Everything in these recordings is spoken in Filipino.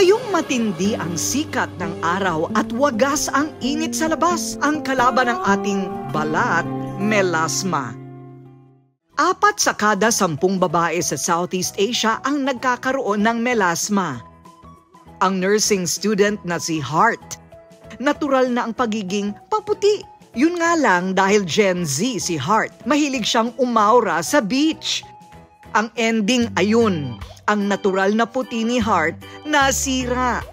Ngayong matindi ang sikat ng araw at wagas ang init sa labas, ang kalaban ng ating balat, melasma. 4 sa kada 10 babae sa Southeast Asia ang nagkakaroon ng melasma. Ang nursing student na si Hart, natural na ang pagiging paputi. Yun nga lang dahil Gen Z si Hart, mahilig siyang umaura sa beach. Ang ending ayun, ang natural na puti ni Hart nasira.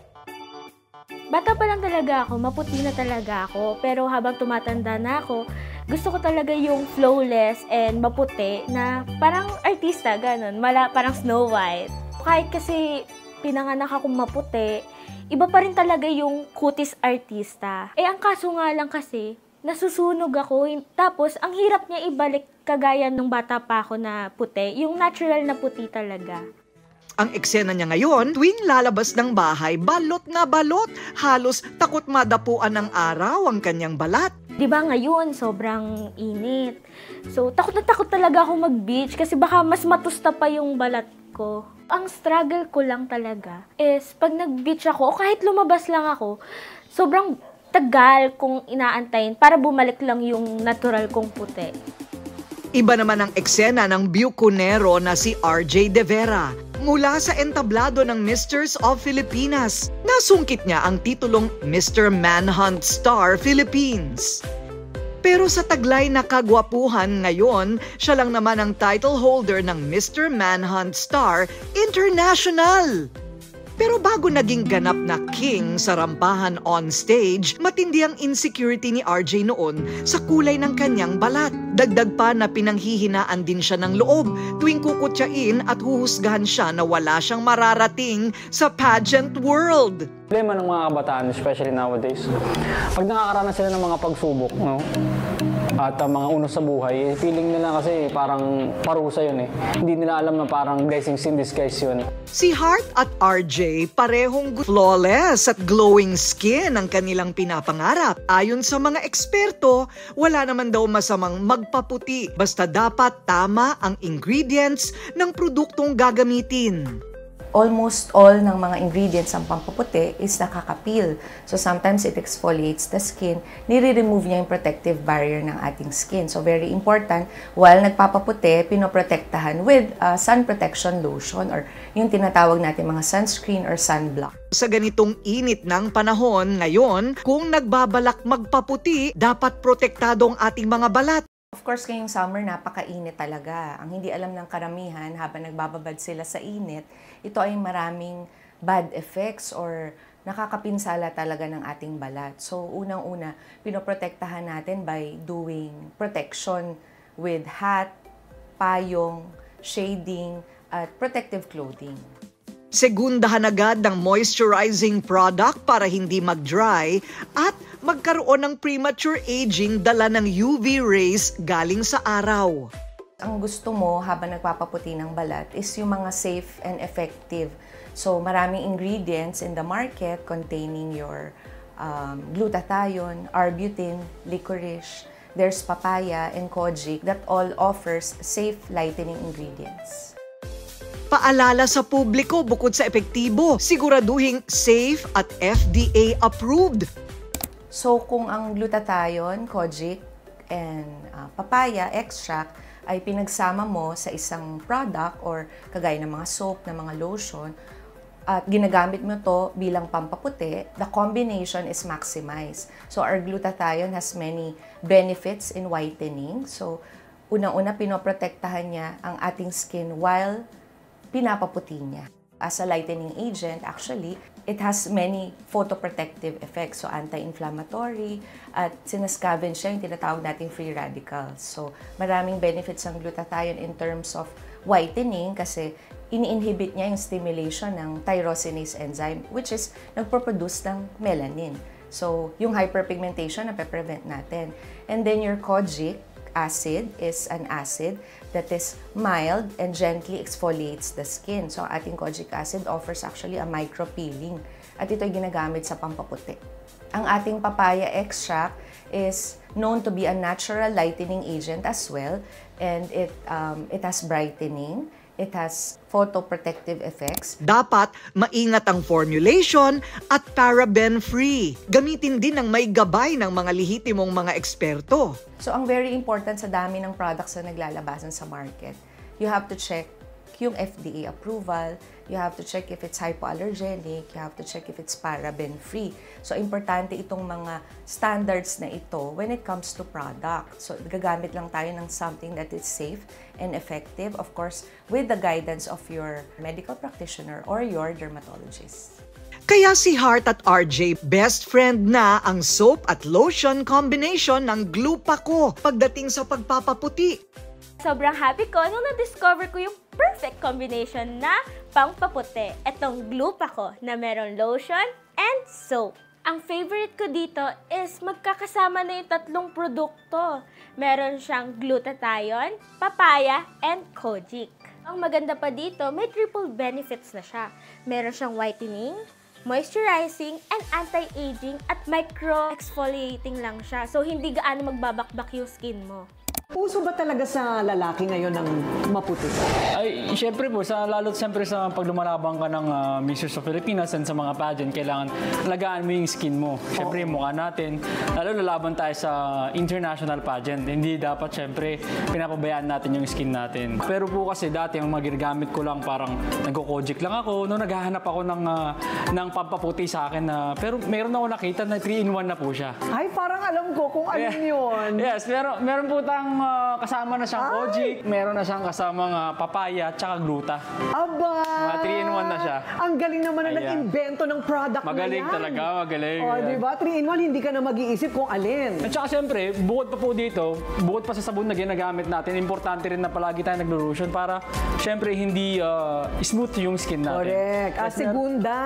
Bata pa lang talaga ako, maputi na talaga ako. Pero habang tumatanda na ako, gusto ko talaga yung flawless and maputi na parang artista, ganun. Parang Snow White. Kahit kasi pinanganak akong maputi, iba pa rin talaga yung kutis artista. Ang kaso nga lang kasi, nasusunog ako. Tapos, ang hirap niya ibalik kagaya nung bata pa ako na puti. Yung natural na puti talaga. Ang eksena niya ngayon, tuwing lalabas ng bahay, balot na balot. Halos takot madapuan ng araw ang kanyang balat. Diba ngayon, sobrang init. So, takot na takot talaga ako mag-beach kasi baka mas matusta pa yung balat ko. Ang struggle ko lang talaga is pag nag-beach ako o kahit lumabas lang ako, sobrang tagal kong inaantayin para bumalik lang yung natural kong puti. Iba naman ang eksena ng Buconero na si RJ De Vera. Mula sa entablado ng Misters of Filipinas, nasungkit niya ang titulong Mr. Manhunt Star Philippines. Pero sa taglay na kagwapuhan ngayon, siya lang naman ang title holder ng Mr. Manhunt Star International. Pero bago naging ganap na king sa rampahan on stage, matindi ang insecurity ni RJ noon sa kulay ng kanyang balat. Dagdag pa na pinanghihinaan din siya ng loob tuwing kukutyain at huhusgahan siya na wala siyang mararating sa pageant world. Problema ng mga kabataan, especially nowadays, pag nakakaranas sila ng mga pagsubok, no? At mga unos sa buhay, feeling nila kasi parang parusa yun eh. Hindi nila alam na parang blessings in disguise yun. Si Hart at RJ parehong flawless at glowing skin ang kanilang pinapangarap. Ayon sa mga eksperto, wala naman daw masamang magpaputi basta dapat tama ang ingredients ng produktong gagamitin. Almost all ng mga ingredients ng pampaputi is nakakapeel. So sometimes it exfoliates the skin, nire-remove niya yung protective barrier ng ating skin. So very important, while nagpapaputi, pinoprotektahan with sun protection lotion or yung tinatawag natin mga sunscreen or sunblock. Sa ganitong init ng panahon ngayon, kung nagbabalak magpaputi, dapat protektado ang ating mga balat. Of course, ngayong summer, napakainit talaga. Ang hindi alam ng karamihan habang nagbababad sila sa init, ito ay maraming bad effects or nakakapinsala talaga ng ating balat. So, unang-una, pinoprotektahan natin by doing protection with hat, payong, shading, at protective clothing. Segundahan agad ng moisturizing product para hindi mag-dry at magkaroon ng premature aging dala ng UV rays galing sa araw. Ang gusto mo habang nagpapaputi ng balat is yung mga safe and effective. So maraming ingredients in the market containing your glutathione, arbutin, licorice, there's papaya and kojic that all offers safe lightening ingredients. Paalala sa publiko, bukod sa epektibo, siguraduhing safe at FDA approved. So kung ang glutathione, kojic, and papaya extract ay pinagsama mo sa isang product or kagaya ng mga soap, ng mga lotion, at ginagamit mo to bilang pampaputi, the combination is maximized. So our glutathione has many benefits in whitening. So unang-una, pinoprotektahan niya ang ating skin while pinapaputi niya. As a lightening agent, actually, it has many photoprotective effects. So, anti-inflammatory at sinascavenge siya yung tinatawag nating free radicals. So, maraming benefits ang glutathione in terms of whitening kasi ini-inhibit niya yung stimulation ng tyrosinase enzyme which is nagpo-produce ng melanin. So, yung hyperpigmentation na pe-prevent natin. And then your kojic acid is an acid that is mild and gently exfoliates the skin. So, ating kojic acid offers actually a micro-peeling at ito ay ginagamit sa pampaputi. Ang ating papaya extract is known to be a natural lightening agent as well and it has brightening It has photoprotective effects. Dapat maingat ang formulation at paraben-free. Gamitin din ng may gabay ng mga lehitimong mga eksperto. So, ang very important sa dami ng products na naglalabasan sa market, you have to check yung FDA approval, you have to check if it's hypoallergenic, you have to check if it's paraben-free. So, importante itong mga standards na ito when it comes to product. So, gagamit lang tayo ng something that is safe and effective, of course, with the guidance of your medical practitioner or your dermatologist. Kaya si Heart at RJ, best friend na ang soap at lotion combination ng Glupaco pagdating sa pagpapaputi. Sobrang happy ko nung na-discover ko yung perfect combination na pangpaputi. Itong Glupaco na meron lotion and soap. Ang favorite ko dito is magkakasama na yung tatlong produkto. Meron siyang glutathione, papaya, and kojic. Ang maganda pa dito, may triple benefits na siya. Meron siyang whitening, moisturizing, and anti-aging at micro-exfoliating lang siya. So, hindi gaano magbabakbak yung skin mo. Uso ba talaga sa lalaki ngayon ng maputi? Ay, syempre po, lalo't siyempre sa pag lumalabang ka ng Mrs. of Filipinas and sa mga pageant, kailangan alagaan mo yung skin mo. Syempre, yung mukha natin, lalo lalaban tayo sa international pageant. Hindi dapat, syempre, pinapabayaan natin yung skin natin. Pero po kasi dati, ang ginagamit ko lang parang nagko-kojic lang ako, no, naghahanap ako ng pampaputi sa akin. Pero meron ako nakita na 3-in-1 na po siya. Ay, parang alam ko kung alin yun. Yes, meron po tayong kasama na siyang kojic, meron na siyang kasamang papaya at saka gluta. Aba! Mga 3-in-1 na siya. Ang galing naman na Ayan. nag-invento ng product Magaling na yan. talaga, magaling. O, diba? 3-in-1, hindi ka na mag-iisip kung alin. At saka siyempre, bukod pa po dito, bukod pa sa sabon na ginagamit natin, importante rin na palagi tayo naglo-lotion para siyempre hindi smooth yung skin natin. Correct. Segunda.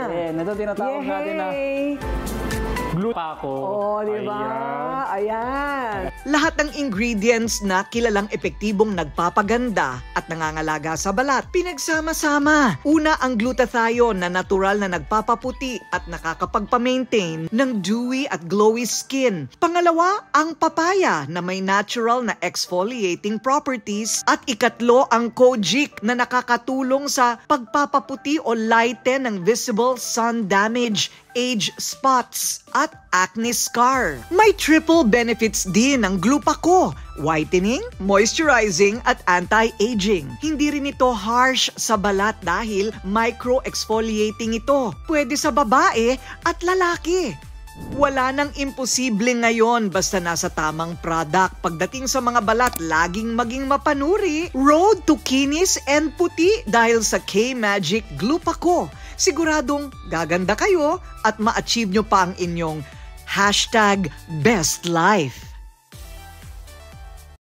Ayan, ito tinatawag natin na Glupaco. Oh, diba? Ayan. Lahat ng ingredients na kilalang epektibong nagpapaganda at nangangalaga sa balat, pinagsama-sama. Una ang glutathione na natural na nagpapaputi at nakakapagpa-maintain ng dewy at glowy skin. Pangalawa, ang papaya na may natural na exfoliating properties. At ikatlo, ang kojic na nakakatulong sa pagpapaputi o lighten ng visible sun damage, age spots, at acne scar. May triple benefits din ang Glupaco: whitening, moisturizing, at anti-aging. Hindi rin ito harsh sa balat dahil micro-exfoliating ito. Pwede sa babae at lalaki. Wala nang imposible ngayon basta nasa tamang product. Pagdating sa mga balat, laging maging mapanuri. Road to kinis and puti dahil sa K-Magic Glupaco. Siguradong gaganda kayo at ma-achieve nyo pa ang inyong #bestlife.